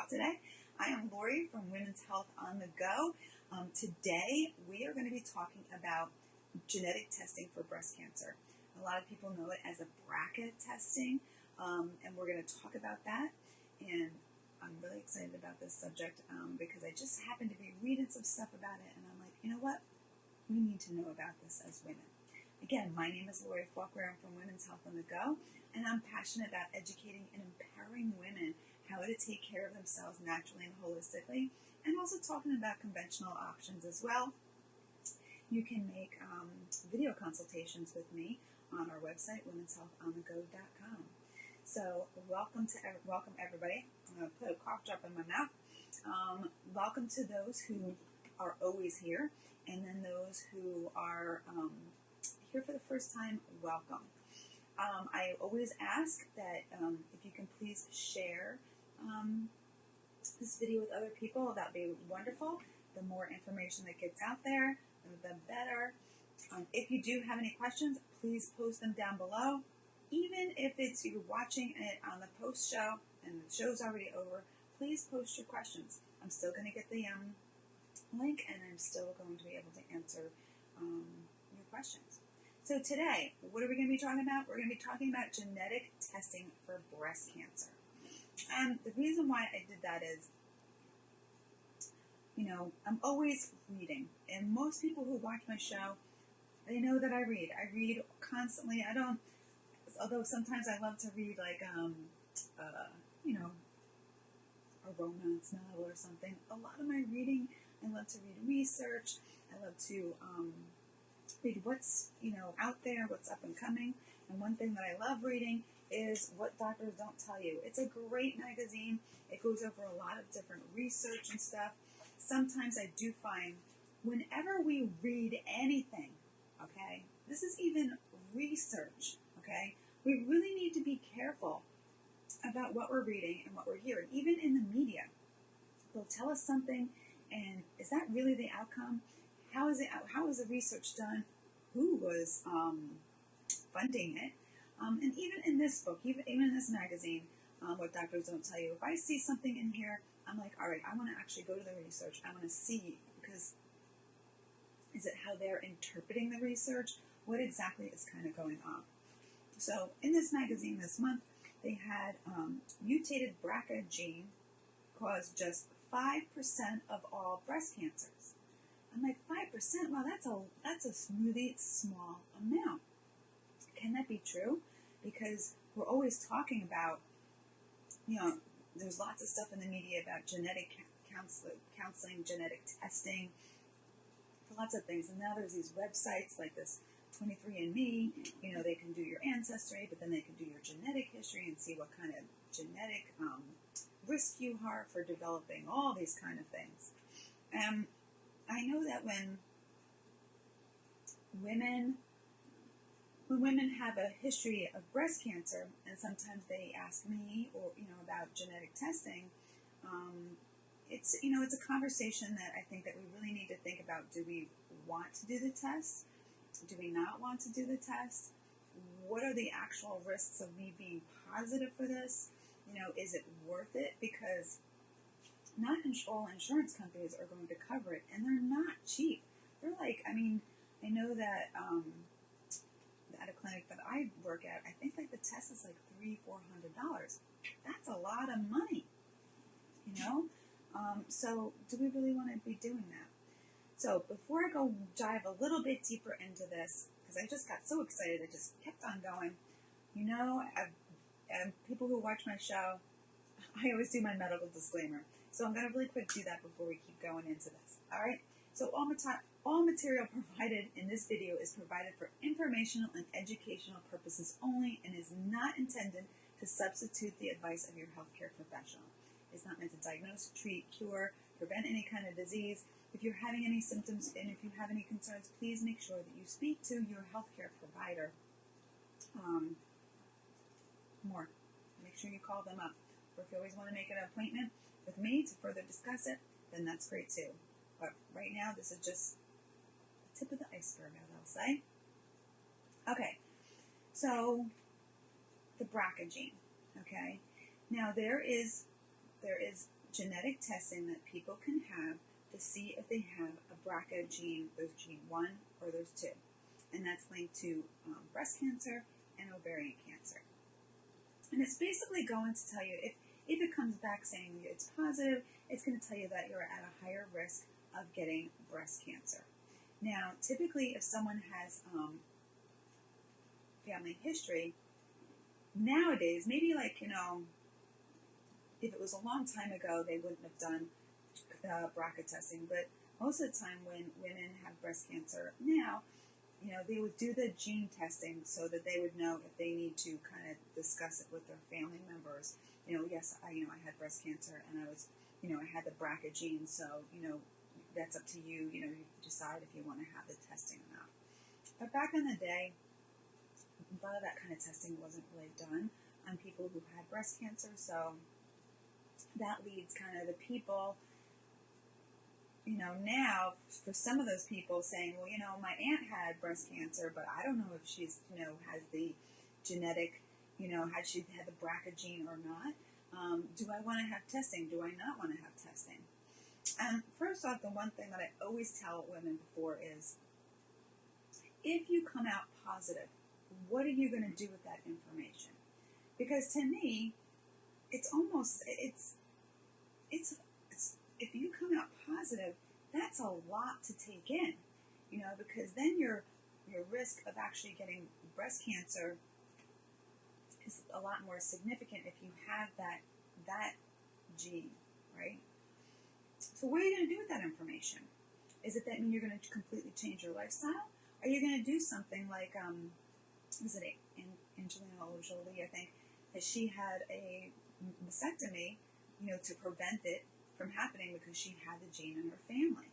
Health today. I am Lori from Women's Health on the Go. Today we are going to be talking about genetic testing for breast cancer. A lot of people know it as a BRCA testing, and we're going to talk about that. And I'm really excited about this subject because I just happened to be reading some stuff about it, and I'm like, you know what? We need to know about this as women. Again, my name is Lori Faulkner. I'm from Women's Health on the Go, and I'm passionate about educating and empowering women how to take care of themselves naturally and holistically, and also talking about conventional options as well. You can make video consultations with me on our website, womenshealthonthego.com. So welcome everybody. I'm going to put a cough drop in my mouth. Welcome to those who are always here, and then those who are here for the first time, welcome. I always ask that if you can please share this video with other people, that would be wonderful. The more information that gets out there, the better. If you do have any questions, please post them down below. Even if it's you're watching it on the post show and the show's already over, please post your questions. I'm still going to get the link, and I'm still going to be able to answer your questions. So today, what are we going to be talking about? We're going to be talking about genetic testing for breast cancer. And the reason why I did that is, you know, I'm always reading. And most people who watch my show, they know that I read. I read constantly. I don't, although sometimes I love to read like, you know, a romance novel or something. A lot of my reading, I love to read research. I love to read what's, you know, out there, what's up and coming. And one thing that I love reading is What Doctors Don't Tell You. It's a great magazine. It goes over a lot of different research and stuff. Sometimes I do find whenever we read anything, okay, this is even research, okay, we really need to be careful about what we're reading and what we're hearing. Even in the media, they'll tell us something, and is that really the outcome? How is it? How is the research done? Who was funding it? And even in this book, even in this magazine, What Doctors Don't Tell You, if I see something in here, I'm like, all right, I want to actually go to the research. I want to see, because is it how they're interpreting the research? What exactly is kind of going on? So in this magazine this month, they had mutated BRCA gene caused just 5% of all breast cancers. I'm like, 5%? Wow, that's a really small amount. Can that be true? Because we're always talking about, you know, there's lots of stuff in the media about genetic counseling, genetic testing, for lots of things. And now there's these websites like this 23andMe, you know, they can do your ancestry, but then they can do your genetic history and see what kind of genetic risk you are for developing all these kind of things. I know that when women have a history of breast cancer, and sometimes they ask me, or you know, about genetic testing, it's, you know, it's a conversation that I think that we really need to think about. Do we want to do the test? Do we not want to do the test? What are the actual risks of me being positive for this? You know, is it worth it? Because not all insurance companies are going to cover it, and they're not cheap. They're like, I mean, I know that at a clinic that I work at, I think like the test is like $300-400. That's a lot of money, you know? So do we really want to be doing that? So before I go dive a little bit deeper into this, because I just got so excited, I just kept on going. You know, people who watch my show, I always do my medical disclaimer. So I'm going to really quick do that before we keep going into this. All right? So all material provided in this video is provided for informational and educational purposes only, and is not intended to substitute the advice of your healthcare professional. It's not meant to diagnose, treat, cure, prevent any kind of disease. If you're having any symptoms and if you have any concerns, please make sure that you speak to your healthcare provider. Make sure you call them up. Or if you always want to make an appointment with me to further discuss it, then that's great too. But right now, this is just the tip of the iceberg, as I'll say. Okay, so the BRCA gene. Okay, now there is genetic testing that people can have to see if they have a BRCA gene. There's gene 1 or there's 2. And that's linked to breast cancer and ovarian cancer. And it's basically going to tell you, if it comes back saying it's positive, it's going to tell you that you're at a higher risk of getting breast cancer. Now, typically, if someone has family history, nowadays, maybe like, if it was a long time ago, they wouldn't have done BRCA testing. But most of the time when women have breast cancer now, they would do the gene testing so that they would know if they need to kind of discuss it with their family members. Yes, I had breast cancer and I was, I had the BRCA gene, so, that's up to you. You decide if you want to have the testing or not. But back in the day, a lot of that kind of testing wasn't really done on people who had breast cancer, so that leads kind of the people, now for some of those people saying, well, my aunt had breast cancer, but I don't know if she's, has the genetic, had she had the BRCA gene or not. Do I want to have testing? Do I not want to have testing? First off, the one thing that I always tell women before is, if you come out positive, what are you going to do with that information? Because to me, it's almost, it's if you come out positive, that's a lot to take in, because then your risk of actually getting breast cancer is a lot more significant if you have that gene, right? So what are you going to do with that information? Is it that mean you're going to completely change your lifestyle? Are you going to do something like, was it Angelina Jolie, I think, that she had a mastectomy, to prevent it from happening because she had the gene in her family?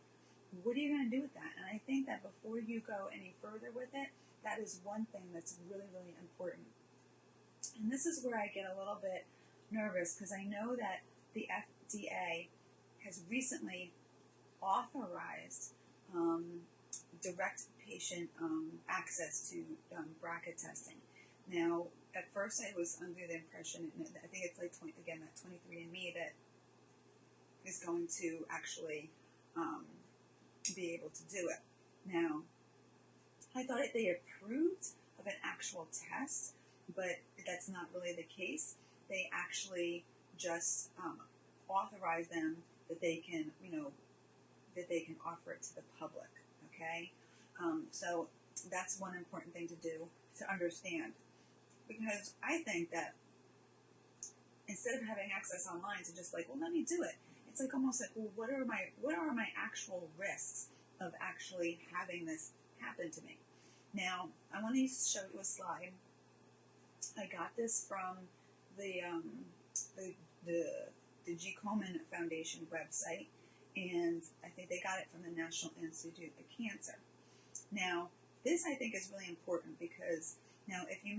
What are you going to do with that? And I think that before you go any further with it, that is one thing that's really, really important. And this is where I get a little bit nervous, because I know that the FDA has recently authorized direct patient access to BRCA testing. Now, at first I was under the impression, and I think it's like, that 23andMe that is going to actually be able to do it. Now, I thought they approved of an actual test, but that's not really the case. They actually just authorize them that they can, that they can offer it to the public, okay? So that's one important thing to do, to understand. Because I think that instead of having access online to just like, well, let me do it, it's like almost like, well, what are my actual risks of actually having this happen to me? Now, I want to show you a slide. I got this from the G. Komen Foundation website, and I think they got it from the National Institute of Cancer. Now, this I think is really important because now, if you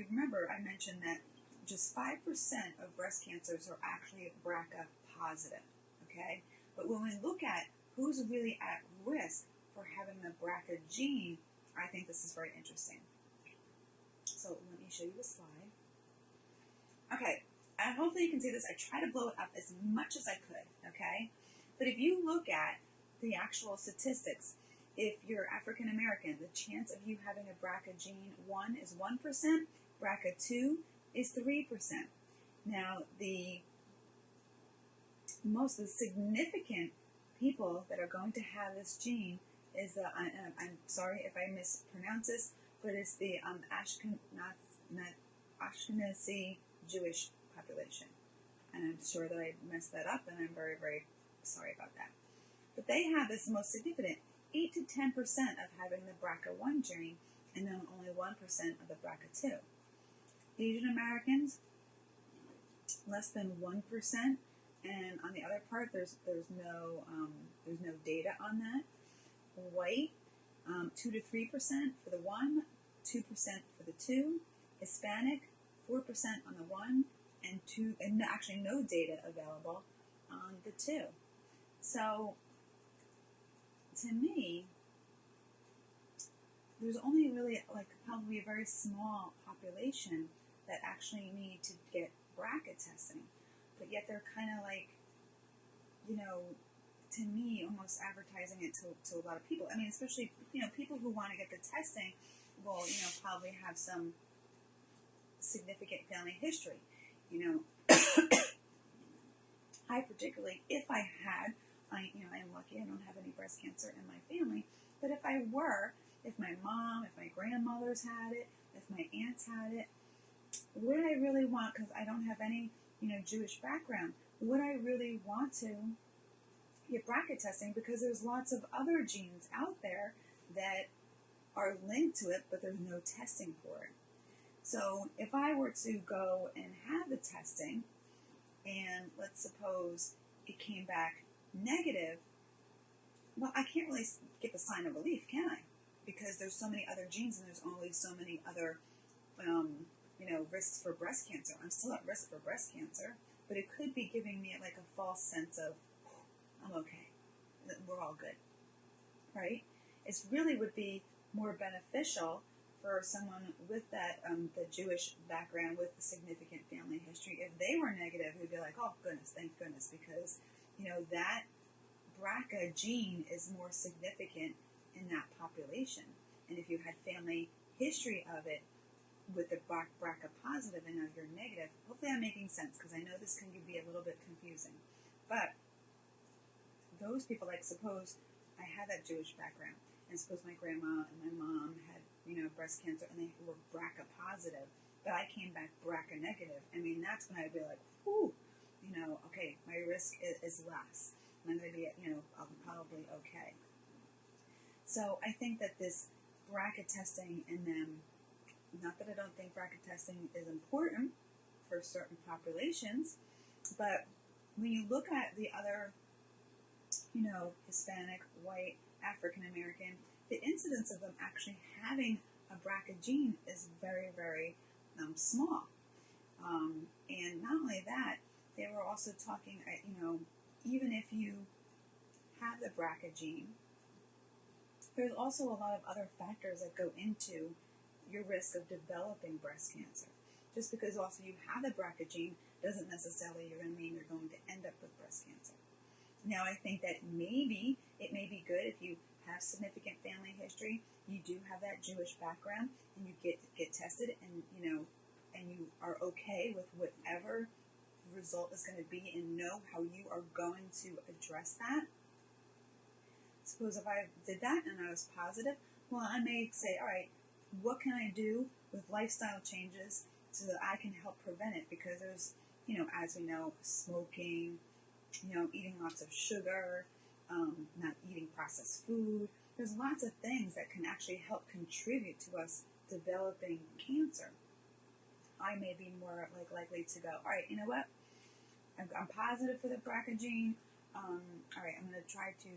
remember, I mentioned that just 5% of breast cancers are actually BRCA positive, okay? But when we look at who's really at risk for having the BRCA gene, I think this is very interesting. So let me show you the slide. Okay, and hopefully you can see this. I try to blow it up as much as I could, okay? But if you look at the actual statistics, if you're African American, the chance of you having a BRCA gene 1 is 1%, BRCA 2 is 3%. Now, the most significant people that are going to have this gene is the, I'm sorry if I mispronounce this, but it's the Ashkenazi Jewish population. And I'm sure that I messed that up, and I'm very, very sorry about that. But they have this most significant 8 to 10% of having the BRCA1 gene, and then only 1% of the BRCA2. Asian Americans, less than 1%, and on the other part, there's no data on that. White, 2 to 3% for the 1, 2% for the 2. Hispanic, 4% on the 1, and 2, and actually no data available on the 2. So, to me, there's only really probably a very small population that actually need to get BRCA testing, but yet they're kind of to me, almost advertising it to a lot of people. I mean, especially, people who want to get the testing will, probably have some significant family history. I particularly, if I had, I am lucky I don't have any breast cancer in my family, but if my mom, if my grandmothers had it, if my aunts had it, would I really want, because I don't have any, Jewish background, would I really want to get BRCA testing? Because there's lots of other genes out there that are linked to it, but there's no testing for it. So if I were to go and have the testing, and let's suppose it came back negative, well, I can't really get the sign of relief, can I? Because there's so many other genes, and there's only so many other, risks for breast cancer. I'm still at risk for breast cancer, but it could be giving me like a false sense of, I'm okay, we're all good, right? It really would be more beneficial for someone with that, the Jewish background with a significant family history. If they were negative, we'd be like, oh goodness, thank goodness, because, that BRCA gene is more significant in that population. And if you had family history of it with the BRCA positive and now you're negative, hopefully I'm making sense, because I know this can be a little bit confusing. But those people, like suppose I had that Jewish background, and suppose my grandma and my mom had, breast cancer, and they were BRCA positive, but I came back BRCA negative. I mean, that's when I'd be like, whew, okay, my risk is less. I'm going to be, I'm probably okay. So I think that this BRCA testing in them, not that I don't think BRCA testing is important for certain populations, but when you look at the other, Hispanic, white, African American, the incidence of them actually having a BRCA gene is very, very small. And not only that, they were also talking, even if you have the BRCA gene, there's also a lot of other factors that go into your risk of developing breast cancer. Just because also you have the BRCA gene doesn't necessarily mean you're going to end up with breast cancer. Now, I think that maybe it may be good if you have significant family history, you do have that Jewish background, and you get tested, and and you are okay with whatever the result is going to be, and know how you are going to address that. Suppose if I did that and I was positive, well, I may say, all right, what can I do with lifestyle changes so that I can help prevent it? Because there's, as we know, smoking, eating lots of sugar, not eating processed food. There's lots of things that can actually help contribute to us developing cancer. I may be more likely to go, all right, you know what? I'm positive for the BRCA gene. All right, I'm going to try to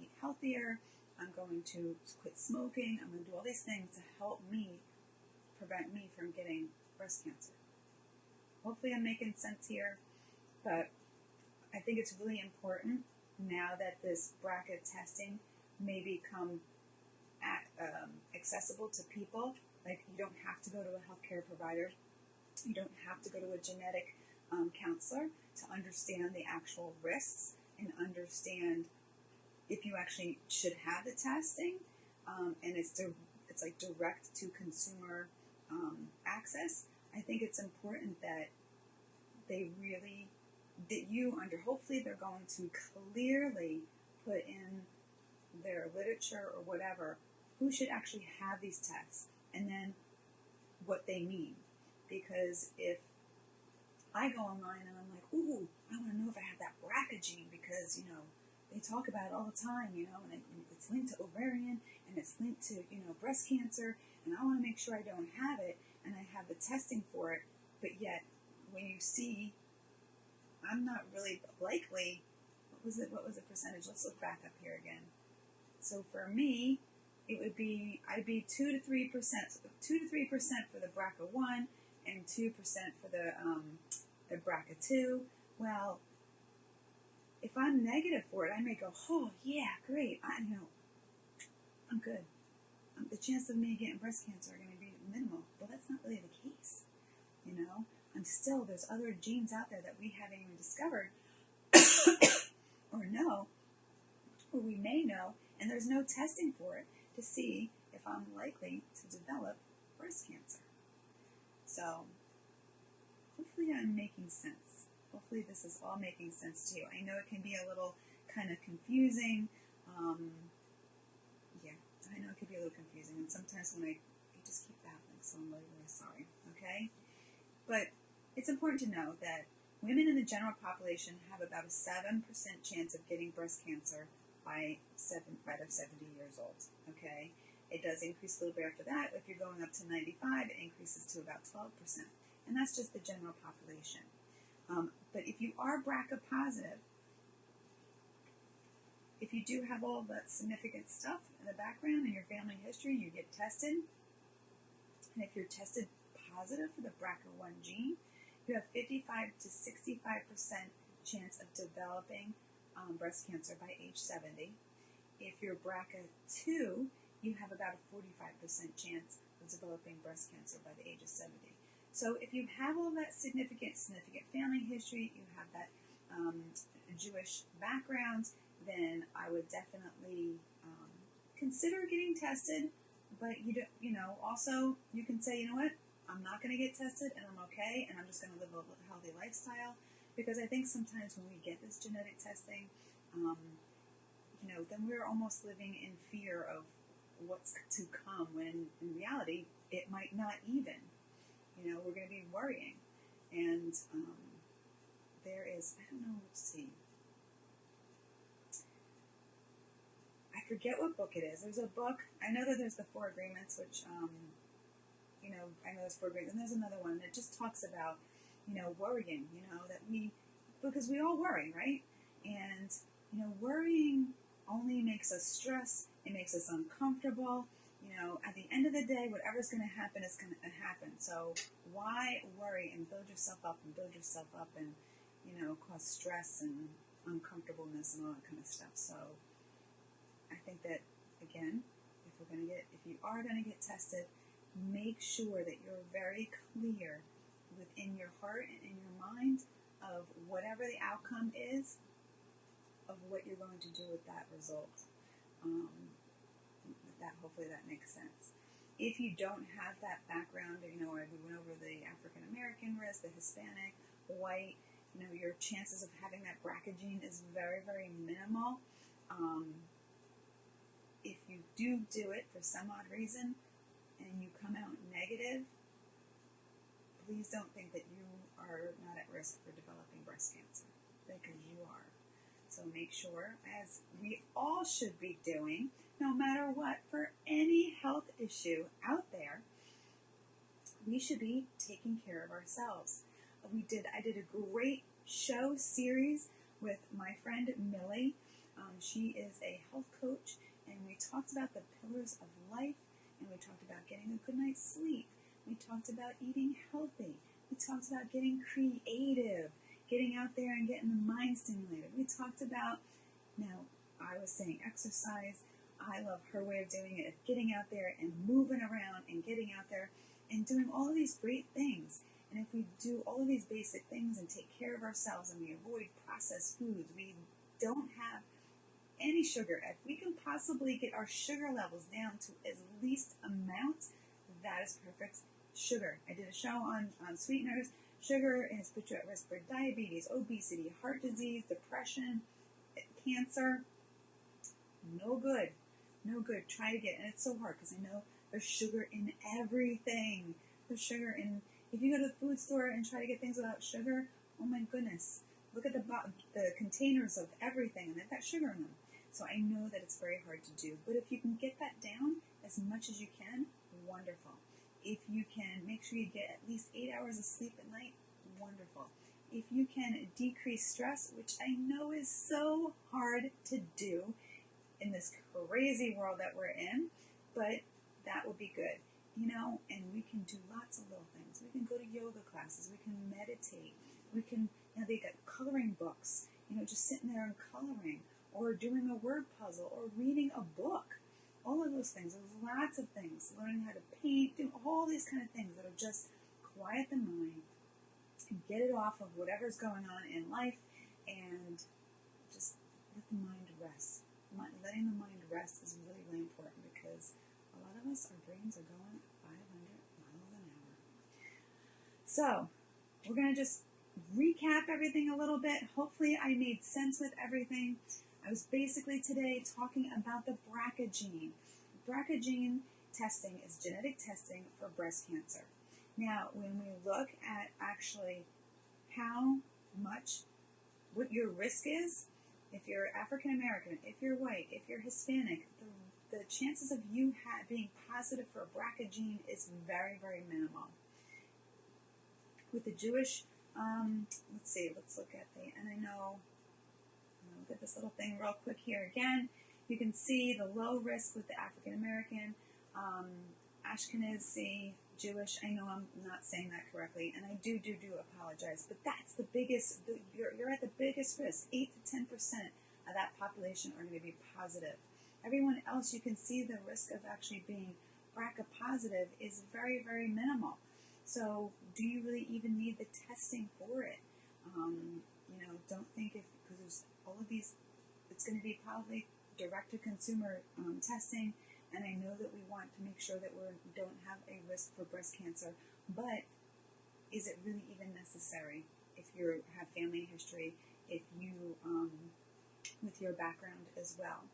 eat healthier. I'm going to quit smoking. I'm going to do all these things to help me prevent me from getting breast cancer. Hopefully I'm making sense here, but I think it's really important now that this BRCA testing may become accessible to people. Like, you don't have to go to a healthcare provider. You don't have to go to a genetic counselor to understand the actual risks and understand if you actually should have the testing. And it's like direct to consumer access. I think it's important that hopefully they're going to clearly put in their literature or whatever who should actually have these tests, and then what they mean. Because if I go online and I'm like, ooh, I want to know if I have that BRCA gene, because, they talk about it all the time, and it's linked to ovarian, and it's linked to, breast cancer, and I want to make sure I don't have it, and I have the testing for it, but yet, when you see, I'm not really likely, what was the percentage? Let's look back up here again. So for me, I'd be 2 to 3%, 2 to 3% for the BRCA1, and 2% for the BRCA2. Well, if I'm negative for it, I may go, oh yeah, great, I'm good. The chance of me getting breast cancer are going to be minimal. Well, that's not really the case. There's other genes out there that we haven't even discovered or know, or we may know, and there's no testing for it to see if I'm likely to develop breast cancer. So hopefully I'm making sense. Hopefully this is all making sense to you. I know it can be a little kind of confusing. Yeah, I know it can be a little confusing, and sometimes when it just keeps happening, so I'm really, really sorry, okay? But it's important to know that women in the general population have about a 7% chance of getting breast cancer by they're 70 years old, okay? It does increase a little bit after that. If you're going up to 95, it increases to about 12%. And that's just the general population. But if you are BRCA positive, if you do have all that significant stuff in the background in your family history, you get tested, and if you're tested positive for the BRCA1 gene, you have 55 to 65% chance of developing breast cancer by age 70. If you're BRCA2, you have about a 45% chance of developing breast cancer by the age of 70. So if you have all that significant family history, you have that Jewish background, then I would definitely consider getting tested. But also you can say, you know what, I'm not going to get tested, and I'm okay, and I'm just going to live a healthy lifestyle. Because I think sometimes when we get this genetic testing, then we're almost living in fear of what's to come, when in reality it might not even. We're going to be worrying. And there is, I don't know, let's see. I forget what book it is. There's a book, I know that there's the 4 Agreements, which, I know there's 4 Agreements, and there's another one that just talks about, worrying, because we all worry, right? And, worrying only makes us stress, it makes us uncomfortable. At the end of the day, whatever's going to happen is going to happen. So why worry and build yourself up and cause stress and uncomfortableness and all that kind of stuff. So I think that, again, if you are going to get tested, make sure that you're very clear within your heart and in your mind of whatever the outcome is, of what you're going to do with that result. Hopefully that makes sense. If you don't have that background, we went over the African American risk, the Hispanic, white, your chances of having that BRCA gene is very, very minimal. If you do it for some odd reason and you come out negative, please don't think that you are not at risk for developing breast cancer, because you are. So make sure, as we all should be doing, no matter what, for any health issue out there, we should be taking care of ourselves. I did a great show series with my friend Millie. She is a health coach, and we talked about the pillars of life, and we talked about getting a good night's sleep. We talked about eating healthy. We talked about getting creative, getting out there and getting the mind stimulated. We talked about, I was saying exercise. I love her way of doing it, getting out there and moving around and getting out there and doing all of these great things. And if we do all of these basic things and take care of ourselves and we avoid processed foods, we don't have any sugar. If we can possibly get our sugar levels down to as least amount, that is perfect. Sugar. I did a show on sweeteners. Sugar has put you at risk for diabetes, obesity, heart disease, depression, cancer. No good. No good. Try to get, and it's so hard because I know there's sugar in everything. There's sugar in, if you go to the food store and try to get things without sugar, oh my goodness. Look at the containers of everything, and they've got sugar in them. So I know that it's very hard to do. But if you can get that down as much as you can, wonderful. If you can make sure you get at least 8 hours of sleep at night, wonderful. If you can decrease stress, which I know is so hard to do in this crazy world that we're in, but that would be good, and we can do lots of little things. We can go to yoga classes, we can meditate, we can, they got coloring books, just sitting there and coloring, or doing a word puzzle, or reading a book. All of those things. There's lots of things. Learning how to paint, do all these kind of things that will just quiet the mind and get it off of whatever's going on in life, and just let the letting the mind rest is really, really important because a lot of us, our brains are going 500 miles an hour. So, we're going to just recap everything a little bit. Hopefully I made sense with everything. I was basically today talking about the BRCA gene. BRCA gene testing is genetic testing for breast cancer. Now, when we look at actually how much, what your risk is, if you're African American, if you're white, if you're Hispanic, the chances of you being positive for a BRCA gene is very, very minimal. With the Jewish, let's look at and I know, look at this little thing real quick here again. You can see the low risk with the African American, Ashkenazi, Jewish. I know I'm not saying that correctly, and I do apologize, but that's the biggest, you're at the biggest risk. 8 to 10% of that population are going to be positive. Everyone else, you can see the risk of actually being BRCA positive is very, very minimal. So do you really even need the testing for it? Don't think because there's all of these, it's going to be probably direct-to-consumer testing, and I know that we want to make sure that we don't have a risk for breast cancer, but is it really even necessary if you have family history, if you, with your background as well?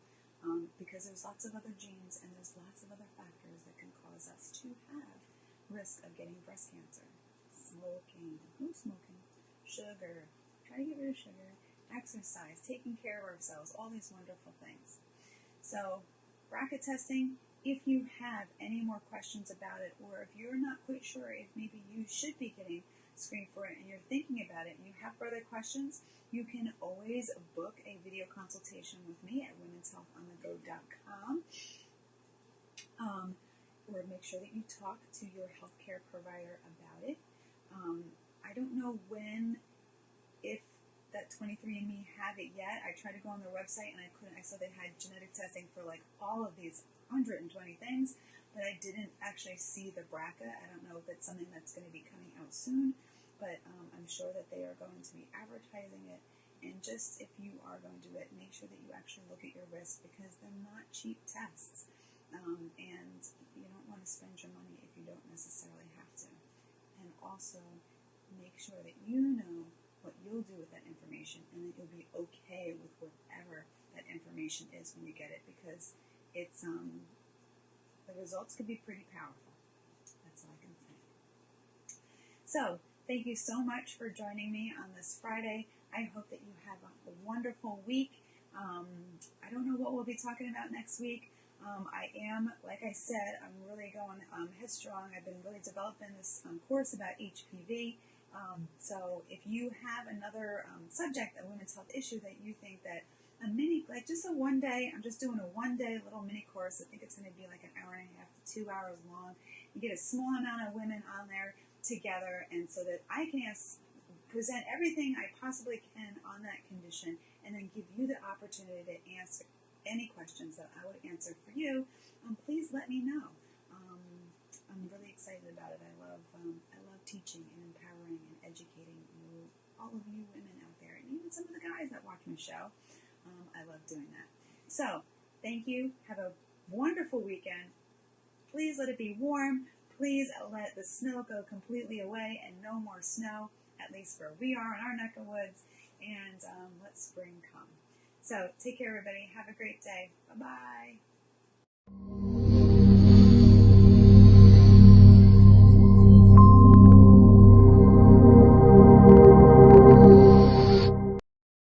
Because there's lots of other genes and there's lots of other factors that can cause us to have risk of getting breast cancer. Smoking, who's smoking? Sugar, try to get rid of sugar. Exercise, taking care of ourselves, all these wonderful things. So, BRCA testing, if you have any more questions about it, or if you're not quite sure if maybe you should be getting screened for it and you're thinking about it and you have further questions, you can always book a video consultation with me at womenshealthonthego.com. Or make sure that you talk to your healthcare provider about it. I don't know if that 23andMe have it yet. I tried to go on their website and I couldn't. I saw they had genetic testing for like all of these 120 things, but I didn't actually see the BRCA. I don't know if it's something that's going to be coming out soon, but I'm sure that they are going to be advertising it. And just if you are going to do it, make sure that you actually look at your risk because they're not cheap tests. And you don't want to spend your money if you don't necessarily have to. And also make sure that you know what you'll do with that information and that you'll be okay with whatever that information is when you get it, because it's the results could be pretty powerful. That's all I can say. So thank you so much for joining me on this Friday. I hope that you have a wonderful week. I don't know what we'll be talking about next week. I am, like I said, I'm really going headstrong. I've been really developing this course about HPV. So if you have another subject, a women's health issue that you think that just a one day, I'm just doing a one-day little mini course. I think it's going to be like an hour and a half to 2 hours long. You get a small amount of women on there together, and so that I can present everything I possibly can on that condition, and then give you the opportunity to answer any questions that I would answer for you. Please let me know. I'm really excited about it. I love teaching and empowering and educating you, all of you women out there, and even some of the guys that watch my show. I love doing that. So, thank you. Have a wonderful weekend. Please let it be warm. Please let the snow go completely away and no more snow, at least where we are in our neck of woods, and let spring come. So, take care, everybody. Have a great day. Bye-bye.